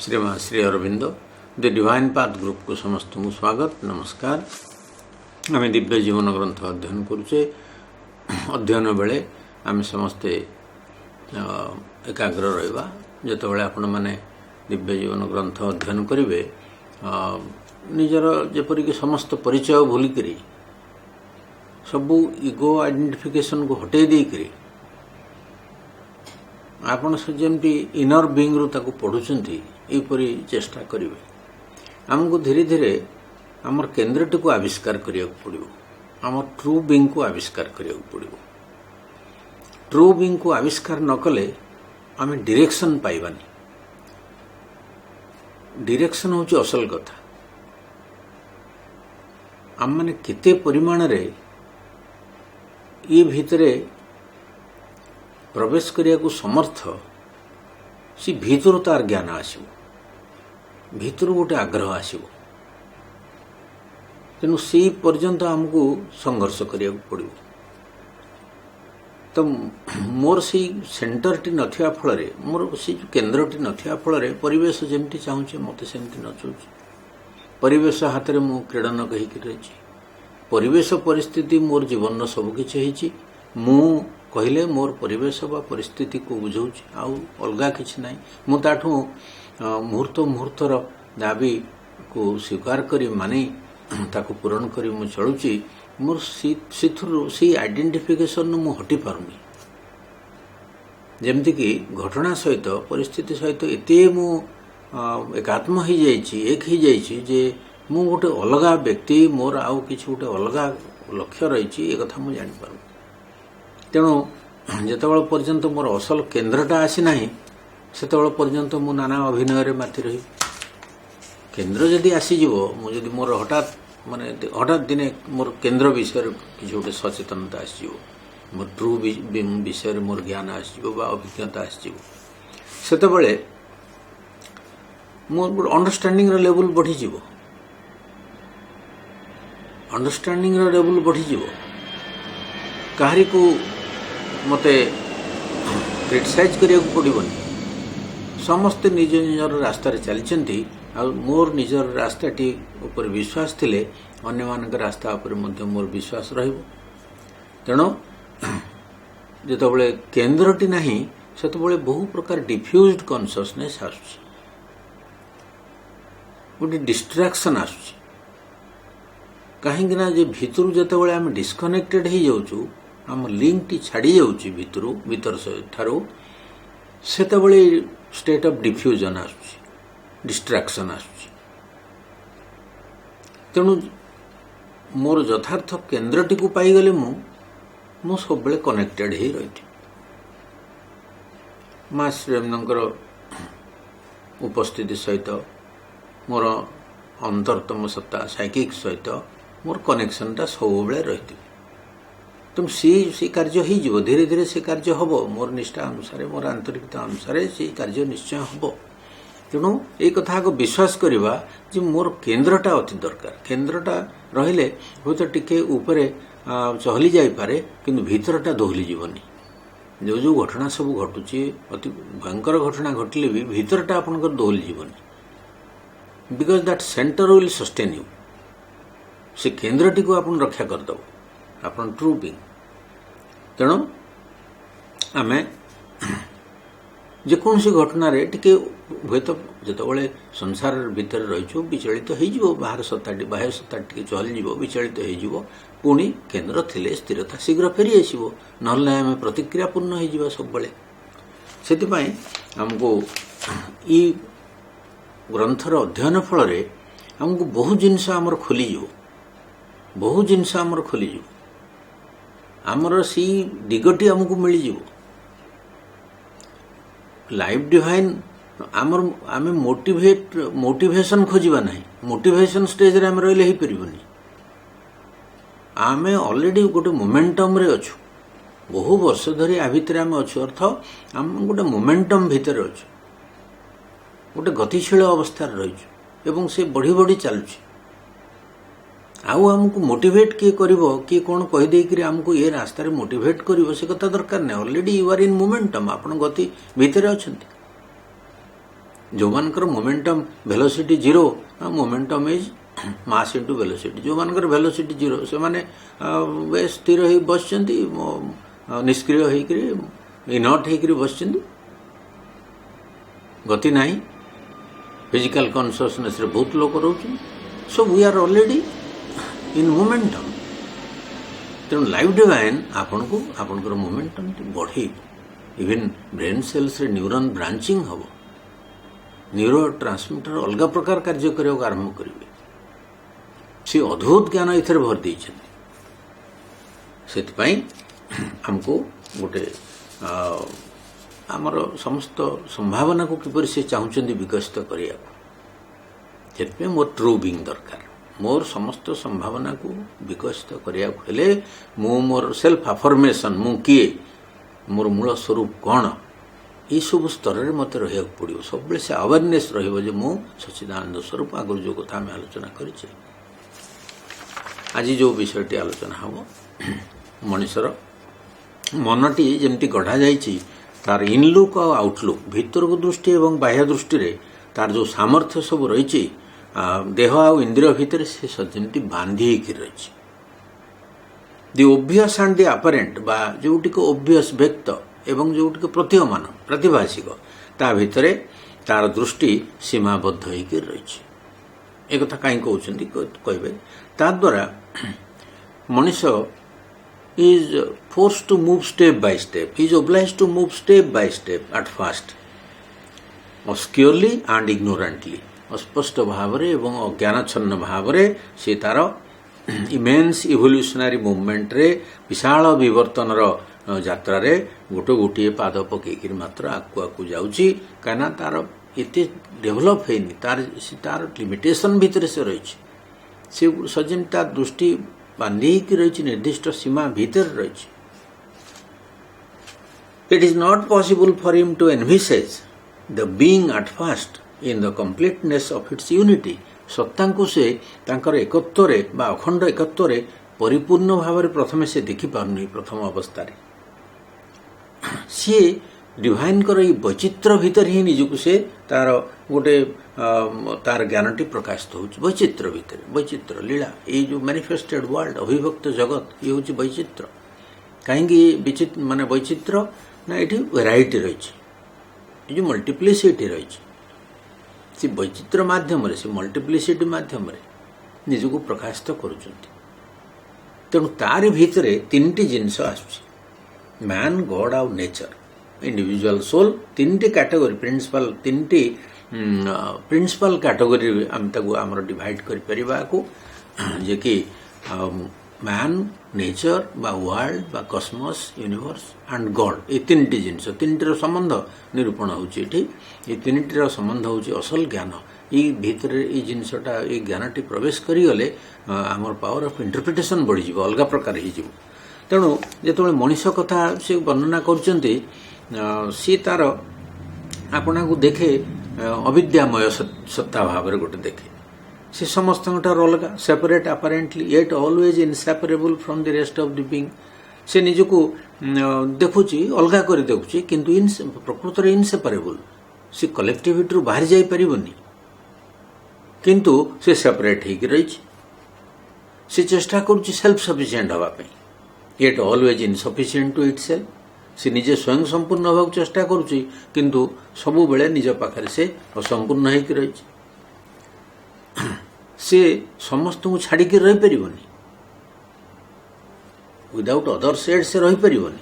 श्रीमान Shri Arvind the divine path group को समस्त को स्वागत नमस्कार। आम दिव्य जीवन ग्रंथ अध्ययन करुचे। अध्ययन बेले आम समस्ते एकाग्र रहिबा। जेतेबेले आपण माने दिव्य जीवन ग्रंथ अध्ययन करिवे निजर जेपरिक समस्त परिचय भूलिकरी सबू इगो आइडेंटिफिकेशन को हटे देकरी आपण से जमती इनर बीइंग रु ताको पढुचंती एपरी चेष्टा करिवे। हमको धीरे धीरे आमर केन्द्रटी को आविष्कार करिया पड़िबो। आमर ट्रू बीइंग को आविष्कार करिया पड़िबो। ट्रू बीइंग को आविष्कार न कले आमे डायरेक्शन पाइबानी। डायरेक्शन होची असल कथा। आम माने केते परिमाण रे ये भितरे प्रवेश करिया को समर्थ सी भीतर तार ज्ञान आसो भीतर गोटे आग्रह आसो तेणु से पर्यंत आमको संघर्ष करिया पड़ो। तो मोर से सेंटर टी नथिया फल रे मोर से केन्द्र टी नथिया फल रे परिवेश जेमती चाहूचे मते सेमती नचुचे। परिवेश हाथ रे मु क्रीडन कहि रही। परिवेश परिस्थिति मोर जीवन सब किछि हेछि। मु कहले मोर परिवेश बा परिस्थिति को बुझाऊँ आउ अलगा किछि नाही। मु ताठू मुहूर्त मुहूर्तर दाबी को स्वीकार करी मानी ताको पूरण करी मु चलुची। मोर सी आइडेंटिफिकेशन मु हटी पारुनी। जेमती कि घटना सहित परिस्थिति सहित एते मु एकात्म हो जाइछि एक हो जाइछि जे मु गोटे अलगा व्यक्ति मोर आउ किछि गोटे अलगा लक्ष्य रही ए कथा मु जानि पारु। तेणु जितेबाला पर्यंत मोर असल केन्द्रटा आसी नाही सेतेबाला पर्यंत मु नाना अभिनय रे माथि रही। केन्द्र जदि आसीजिवो मु जदि मोर हठात माने हठात दिने मोर केन्द्र विषय किछि गोटे सचेतनता आसीजिवो मोर ट्रू विषय मोर ज्ञान आसीजिवो बा अभिज्ञता आसीजिवो सेतेबाले मोर अंडरस्टैंडिंग रो लेवल बढ़ी जिवो। अंडरस्टैंडिंग रो लेवल बढ़ी जिवो। काहरी को मते क्रिटिसाइज करिया पड़ोनी। समस्ते निज निजर रास्ता चलती आ मोर निजर रास्ताटी ऊपर विश्वास थिले अन्य मानक रास्ता ऊपर मध्य मोर विश्वास रहिबो। तेणु जेतेबेले केन्द्रटी नाही सेतेबेले बहु प्रकार डिफ्यूज्ड कॉन्शियसनेस आसुची गोटे डिस्ट्रैक्शन आसुची। कहीं जे भितर जेतेबेले आम डिस्कनेक्टेड हो जाउछु आम लिंक टी छाड़ी जाउछि भीतर ठारू सेतेबेले स्टेट ऑफ डिफ्यूजन आसुछि डिस्ट्रैक्शन आसुछि। तेणु मोर यथार्थ केन्द्रटी को पाईगले मु सब बेले कनेक्टेड ही रही। माँ श्रीरामनगर उपस्थिति सहित मोर अंतरतम सत्ता साइकिक सहित मोर कनेक्शनटा सब बेले रही। तुम सी कार्य ही जीवो धीरे धीरे से कार्य हबो मोर निष्ठा अनुसार मोर आंतरिकता अनुसार से कार्य निश्चय हबो। तेणु ए कथा को विश्वास करिबा जे मोर केन्द्रटा अति दरकार। केन्द्रटा रहिले हो तो टिके ऊपरे चहली जाई पारे किंतु भीतरटा दोहली जीवनी। जो जो घटना सब घटुची अति भयंकर घटना घटले भी भीतरटा आपनकर दोहली जीवनी। Because that centre will sustain you. से केन्द्रटी को आपन रक्षा कर दो आपन ट्रू बीइंग। तेणु आमे जेकोसी घटना रे टिके हुए तो जितेबाला संसार भितर रही विचलित हो बाहर सत्ताटी बाह्य सत्ता टिके चली जीव विचलित हो पुणी केन्द्र थिले स्थिरता शीघ्र फेरी आसो ना आम प्रतिक्रिया पूर्ण हो सब बेले। से आमको ई ग्रंथर अध्ययन फल आमको बहु जिनस आमर खोलीज बहु जिनस आमर खोलीज आमर सी दिगटी आमको मिलଯିव। लाइफ डिवाइन आमर आमे मोटिवेशन खोजिबा नहीं। मोटिवेशन स्टेज रे आम रहिले ही परिबनी। आमे ऑलरेडी गोटे मोमेंटम रे अछु बहु वर्ष धरी आ भितर आमे अछु अर्थ आम गोटे मोमेंटम भितर अछु गोटे गतिशील अवस्था रही एवं से बढ़ी बढ़ी चलुछि। आउ आमको मोटिवेट किए करिवो किए कोन कहि देई कि आमको ये रास्ता रे मोटिवेट करिवो से कथा दरकार नै। Already you are in momentum आपण गति भितर अछंती। जो मानकर momentum velocity zero momentum is mass into velocity जो मानकर वेलोसिटी जीरो से माने स्थिर हो बस निष्क्रिय होकर इनर्ट होकर बस गति नहीं फिजिकल कॉन्शियसनेस रे बहुत लोग रोचे so we are already in momentum तेणु लाइफ डिवाइन आपन को आपनकर मोमेंटम बढ़े इवन ब्रेन सेल्स रे न्यूरॉन ब्रांचिंग हम न्यूरो ट्रांसमिटर अलग प्रकार कार्य करने को आरंभ करेंगे सी अद्भुत ज्ञान इधर भर देते हमको गोटे आमर समस्त संभावना को किपर से चाहते विकसित करने मोर ट्रू बीइंग दरकार मोर समस्त संभावना को विकसित करने मोर सेल्फ अफर्मेशन मु किए मोर मूल स्वरूप कौन ये सब स्तर में मत रहा पड़ो सब से अवेयरनेस रही सच्चिदानंद स्वरूप आगुरी जो कथा आम आलोचना करें आज जो विषयटी आलोचना हम मनुष्यर मनटी जमती गढ़ा जाइए तार इनलुक और आउटलुक भीतर को दृष्टि और बाह्य दृष्टि रे तार जो सामर्थ्य सब रही देह आ इंद्रिय भितर से जमी बांधी रही दि ओब्वियस एंड दि अपरेंट बा जोटिक ओब्वियस व्यक्त एवं जोटिक प्रतीयमान प्रातिभाषिक ता भितर तार दृष्टि सीमाबद्ध होकर रही एक कथा कहीं कहते कहे ताद्वारा मनुष्य is forced to move step by step. He is obliged to move step by step at first, obscurely and ignorantly. अस्पष्ट भाव रे एवं अज्ञानच्छन्न भाव रे से तार इमेन्स इवोल्यूशनरी मूवमेंट रे विशाल विवर्तन यात्रा रे गोटे गोटे पाद पकईकि मात्र आकु जाऊँगी कहीं तार एते डेभलप होनी तार लिमिटेशन भितर से रही सजिन तार दृष्टि बांधी रही निर्दिष्ट सीमा भीतर रही it is not possible for him to envisage the being at first in the completeness of its unity सत्ता को से तांकर एकत्व रे बा अखंड एकत्व रे परिपूर्ण भाव रे प्रथमे से देखि पारुनी प्रथम अवस्था रे सी डिवाइन कर वैचित्र भीतर ही निजक से तार गोटे तार ज्ञानटी प्रकाशित हो वैचित्र भितर वैचित्र लीला ये जो मैनिफेस्टेड वर्ल्ड अभिव्यक्त जगत ये हूँ वैचित्र कहीं माने वैचित्र ना ये वेराइटी रही जो मल्टीप्लिसिटी रही से वैचित्र मध्यम से मल्टीप्लिसिटी मध्यम निजक प्रकाशित करुँच तेणु तार भितर तीन जिनस आसुची मैन गॉड आउ नेचर इंडिविजुअल सोल तीन कैटेगरी प्रिंसिपल तीन प्रिंसिपल कैटेगरी आम आमर डिवाइड कर जे कि मैन नेचर बा वर्ल्ड बा कस्मस यूनिवर्स एंड गॉड ये तीन जिनस तीन संबंध निरूपण होती तीन संबंध हूँ असल ज्ञान ये भितर ये जिनसटा ये ज्ञानटी प्रवेश करें आमर पावर ऑफ इंटरप्रिटेशन बढ़ी अलग प्रकार हो तेणु जो मनीष कथा से वर्णना कर सी तार आपना को देखे अविद्यामय सत्ता भाव गोटे देखे सी समस्त अलग separate apparently yet always inseparable from the rest of the being से निजको देखुची अलग कर देखुची किंतु प्रकृत में इनसेपरेबल सी कलेक्टिविटी बाहर जाई परिबनी किंतु से सेपरेट होकर रही से चेष्टा करुच्ची सेल्फ सफिशिएंट हवाई yet always insufficient to itself से निजे स्वयं संपूर्ण होगा चेष्टा करुच्ची किंतु सबु बेले निज पाखरे से असंपूर्ण होकर रही से समस्त को छाड़ी रही परिबनी विदाउट अदर सेड से रही परिबनी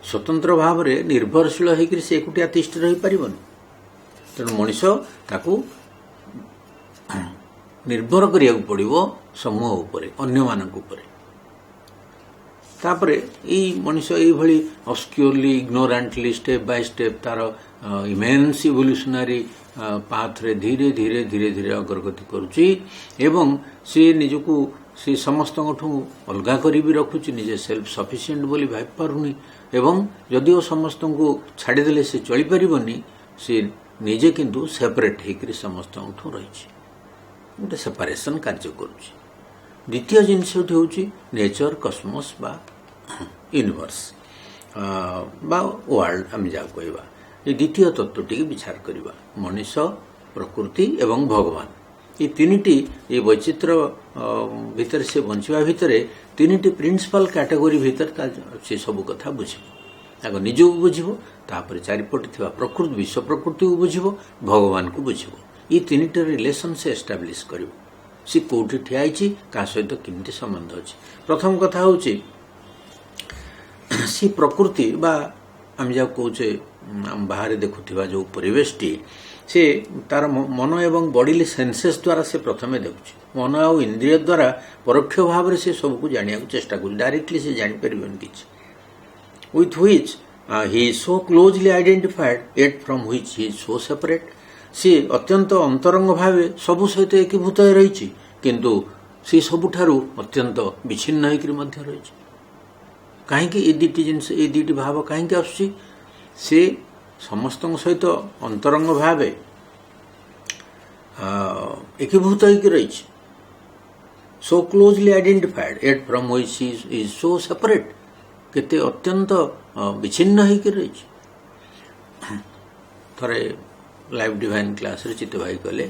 स्वतंत्र भाव में निर्भरशील होकर से एकुटिया तिष्ठ रही परिबनी तेणु मनीष ताकू निर्भर करिया पड़ो समूह उपरे अन्य मानक उपरे तापरे ये मनुष्य ये ऑब्स्क्योरली इग्नोरेंटली स्टेप बाय स्टेप तार इमेन्स इवोल्यूशनरी पाथ रे धीरे धीरे धीरे धीरे अग्रगति करुच्ची एवं से निजको से समस्त अलग कर भी रखुची निजे सेल्फ सफिशिएंट बोली भाई पारुनी एवं जदिओ समस्त को छाड़देले से चली पारिबनी से निजे किंतु सेपरेट होकर समस्त रही गोटे सेपरेशन कार्य करुच्ची द्वितीय जिनस हूँ नेचर कस्मस बा यूनिवर्स बा वर्ल्ड आम जहाँ कहवा ये द्वितीय तत्वटी विचार करवा मनीष प्रकृति एवं भगवान ये तीनिटी ये वैचित्र भितर से बंचवा भितर तीनिटी प्रिंसिपल कैटेगोरी भितर से सब कथा बुझिब आग निज बुझिब तापर चारिपटे थिबा प्रकृति विश्व प्रकृति को बुझिब भगवान को बुझिब ये तीनिटी रिलेशन से एस्टाब्लिश करिवो सी कोठी ठिया आइछि का सहित किमती संबंध अछि प्रथम कथा होछि सी प्रकृति बा आम जा कहूचे बाहर देखुथिबा जो परिवेशटी से तार मन एवं बॉडी सेंसेस द्वारा से प्रथमे देखुछि मन आ इंद्रिय द्वारा परोक्ष भाव से सबको जानिया चेष्टा कर डायरेक्टली से जानि परिबन किछ with which he is so closely identified yet from which he is so separate सी अत्यंत अंतरंग भाव सबु सहित एकीभूत रही किंतु सी सबुठारु अत्यंत विच्छिन्न होकर मध्य रही कहीं ये दुटी जिनस ये दुटी भाव कहीं आसुची से समस्त सहित अंतरंग भाव एकीभूत होकर रही so closely identified yet from which he is so separate केते अत्यंत विच्छिन्न होकर रही थरे लाइफ डिवाइन क्लास रे चित्त भाई कहले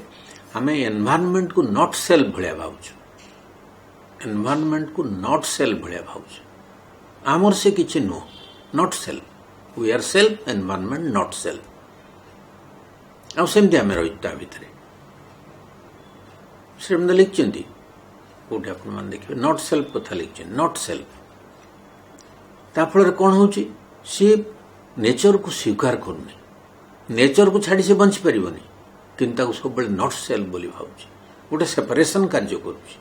हमें एनवायरनमेंट को नॉट सेल्फ भलिया भावुछु एनवायरनमेंट को नॉट सेल्फ भलिया भावुछु आमर से किछि no not self we are self environment not self आ सेमती आमे रहिता भितरे श्रीमद लिखचंती कोठी आपण मान देखिबे नॉट सेल्फ कथा लिखचन नॉट सेल्फ ता फल कौन होची सी नेचर को स्वीकार करनी नेचर को छाड़ी से बंची पारिबनी किंतु सब नॉट सेल्फ बोली भावुची गोटे सेपरेशन कार्य करुची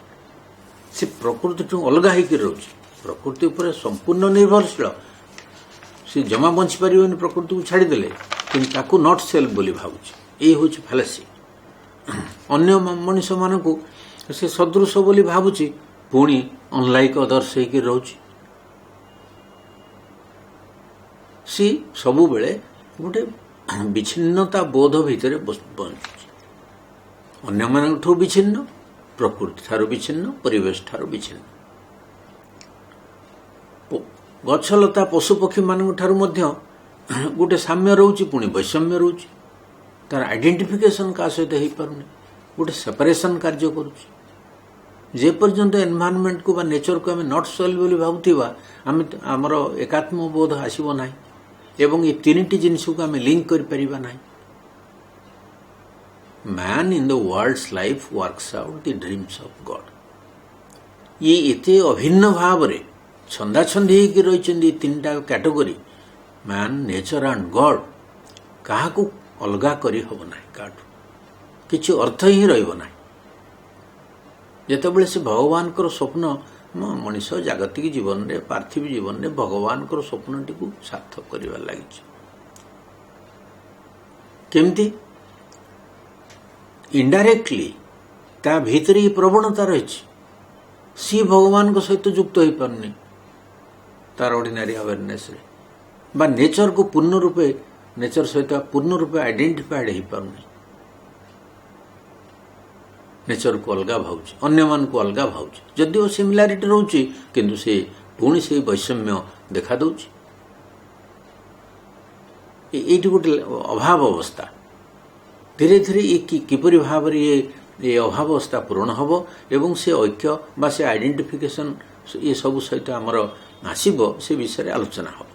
से प्रकृति ठू अलग होकर रोची प्रकृति उपर संपूर्ण निर्भरशील से जमा बंची पारिबनी प्रकृति को छाड़ीदेले किंतु ताकू नॉट सेल्फ बोली भावुची ये होची फालासी अन्य मनुष्य मानकू से सदृश बोली भावुची पुणी अनलाइक अदर्स होकर रोची सी सबु बेले गोटे विच्छिन्नता बोध भितर बंचुची अन्य मानठू विच्छिन्न प्रकृति ठारू विच्छिन्न परिवेश ठारू विच्छिन्न गछलता पशुपक्षी मान ठारू मध्य गोटे साम्य रोची पुणी वैषम्य रोची तार आइडेंटिफिकेशन का सहित हो पारुनी गोटे सेपरेशन कार्य करुची जे पर्यंत एनवायरनमेंट को बा नेचर को आम नॉट सेल्फ बोली भावुथिबा आम आमर एकात्म बोध आसीबो नाही एवं ये तीनिटी जिनिस को आम लिंक कर परिबा नाही man in the world's life works out the dreams of God ये एते अभिन्न भाव रे छंदा छंदी होकर रही तीनटा category man nature and God कहा को अलगा करी हबो नाही काटू किछि अर्थ ही रहइबो नाही जेतेबेले से भगवान को स्वप्न मनीष जागतिक जीवन रे पार्थिव जीवन रे भगवान को स्वप्नटी को सार्थक करिवा लागि केमती इनडायरेक्टली ता भीतर ही प्रवणता रही सी भगवान को सहित युक्त हो पारनी तार ऑर्डिनरी अवेयरनेस रे बा नेचर को पूर्ण रूपे नेचर सहित पूर्ण रूपे आइडेंटिफाइड हो पारनी नेचर को अलग भावुची अन्य मान को अलग भावुची जदिओ सिमिलारिटी रोची किंतु से पुणी से वैषम्य देखा दउची एटी गोटे अभाव अवस्था धीरे धीरे ये किपरि भाव ये अभाव अवस्था पूरण हबो एवं से ऐक्य बा से आइडेंटिफिकेशन ये सब सहित आमर आसीबो से विषय आलोचना हबो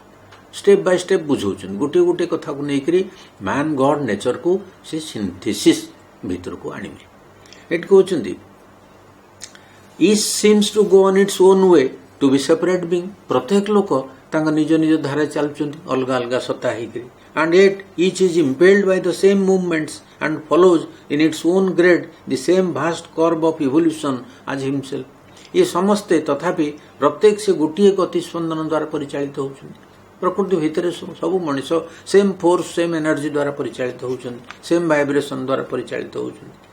स्टेप बाय स्टेप बुझौछन गोटे गोटे कथा को नेकरी मैन गॉड नेचर को से सिंथेसिस भीतर को आनिबे एट कहते each seems to go on its own way to be separate being प्रत्येक लोक तांका निज निज धारे चलुचंती अलग अलग सत्ता होकर and yet each is impelled by the same movements and follows in its own grade the same vast curve of evolution as himself ये समस्ते तथापि प्रत्येक से गोटे गति स्पंदन द्वारा परिचालित होउछंती प्रकृति भितर सब मनुष्य सेम फोर्स सेम एनर्जी द्वारा परिचालित होउछंती सेम वाइब्रेशन द्वारा परिचालित होउछंती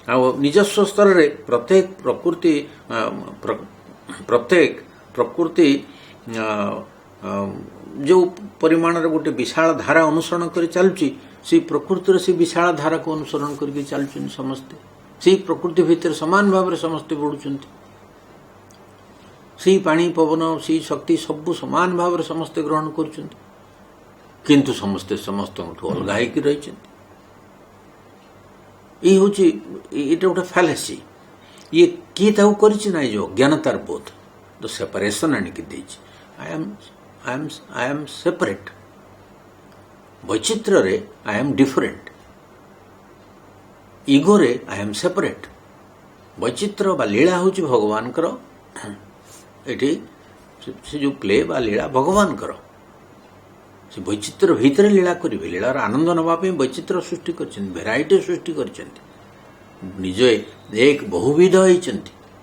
आ निजस्व स्तर रे प्रत्येक प्रकृति जो परिमाण रे गोटे विशाल धारा अनुसरण कर चलुची से प्रकृति से विशाल धारा को अनुसरण करके चलुछन समस्ते से प्रकृति भितर समान भाव समस्ते बढ़ुचंती से पानी पवन से शक्ति सब समान भाव समस्ते ग्रहण करुचंती किंतु समस्ते समस्तठू अलग होकर रही ये हूँ ये गोटे फैलेसी ये किए कर जो अज्ञानतार बोध तो सेपरेशन आणिकी आई एम सेपरेट वैचित्र रे आई एम डिफरेंट इगो रे आई एम सेपरेट वैचित्र बा लीला हूँ भगवान ये जो प्ले बा लीला भगवान से वैचित्र भितर लीला करेंगे लीलार आनंद नापी वैचित्र सृष्टि कर भेराइटी सृष्टि कर निजे एक बहुविध होती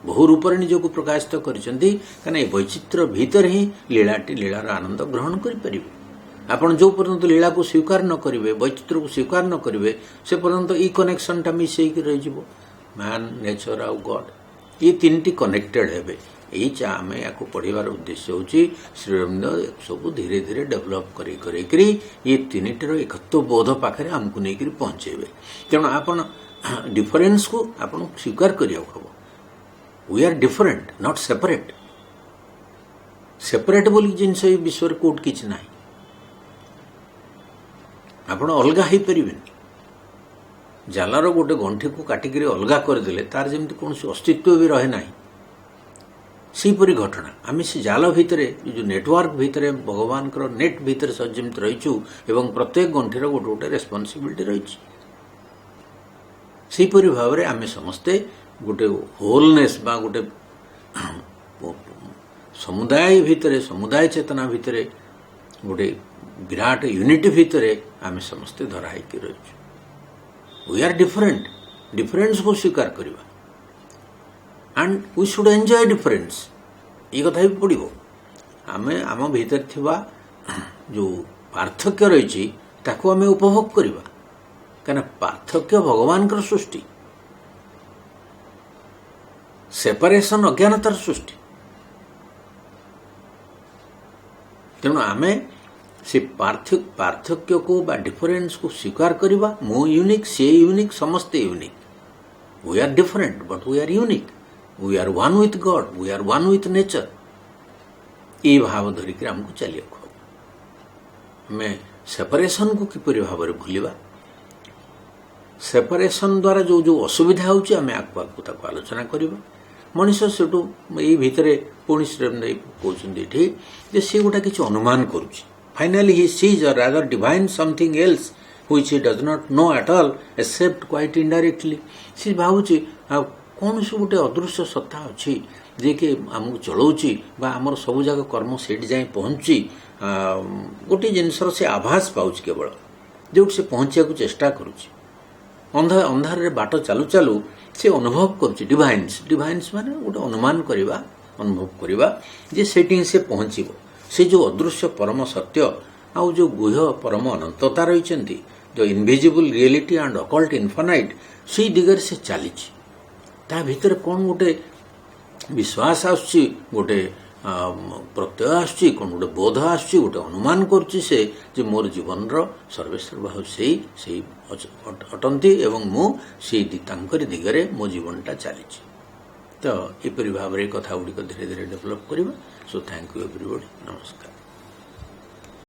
बहु रूप निजक प्रकाशित कर वैचित्र भितर ही लीलाटी लीलार आनंद ग्रहण करें आपण जो पर्यंत लीला को स्वीकार न करेंगे वैचित्र को स्वीकार न करेंगे से पर्यंत ई कनेक्शन टा मिस रही मैन नेचर आउ गॉड ये तीन टी कनेक्टेड हे यही आम या पढ़ार उद्देश्य हूँ श्रीरविंद सब धीरे धीरे डेभलप करी ये तीन टर एकत्व बोध पाखे आमको नहीं पहुँचेबे तेणु आपण डिफरेन्स को आपण स्वीकार करिया हम we are different not separate separate बोली जिनस विश्व कोट किसी ना आपण अलग हो पारे जालार गोटे गंठी को काटिक अलग करदे तार जमी कौन अस्तित्व भी रहे ना सेपरी घटना आम से जाल भितर जो नेटवर्क भितर भगवान नेट भितर सज्जित रहीचु एवं प्रत्येक गंठीर गोटे गोटे रेस्पॉन्सिबिलिटी रही सेपरी भाव में आम समस्ते गोटे होलनेस बा गोटे समुदाय भितर समुदाय चेतना भितर गोटे विराट यूनिटी भितर आम समस्ते धराई रही वी आर डिफरेंट डिफरेंस को स्वीकार करवा and we should enjoy difference ये कथा भी पड़ो आम आम भीतर थिबा जो पार्थक्य रही आम उपभोग करवा क्या पार्थक्य भगवान सृष्टि सेपरेशन अज्ञानतार सृष्टि तेणु आम से पार्थक्य को बा डिफरेंस को स्वीकार करवा मो यूनिक सी यूनिक समस्ते unique we are different but we are unique we are one with God we are one with nature ये भाव धरिक आमको चलिए आम सेपरेशन को किपरि भाव में भूलिबा सेपरेशन द्वारा जो जो असुविधा होची आम आगू आलोचना करवा मनीष सेठू ये भितर पुणी श्री कहते सी गोटा किसी अनुमान करुच्ची finally he sees or rather divine something else which he does not know at all except quite indirectly सी भावुची कौन से गोटे अदृश्य सत्ता अच्छी जे कि आमको चलाऊँगी आमर सब जाक कर्म सेठ जाए पहुँची गोटे जिनसर से आभास पाँच केवल जो से पहुँचा चेष्टा करुच्ची अंधार रे बाट चालू चालू से अनुभव करुच्ची डिवाइन्स डिवाइन्स माने गोटे अनुमान करवा अनुभव करवा जे सेटिंग से पहुँचब से जो अदृश्य परम सत्य आउ जो गुह्य परम अनंतता रही जो invisible reality and occult infinite से दिगरे से चली ता भीतर कौन गोटे विश्वास आसुची गोटे प्रत्यय आसुची कौन गोटे बोध आसुची गोटे अनुमान करुच्ची से जे मोर जीवन सर्वेश्वर भाव से अटंती एवं मु से दिगरे मो जीवनटा चली तो यपरी भाव में कथा गुड़िक धीरे धीरे डेभलप करवा सो थैंक यू एवरीबॉडी नमस्कार।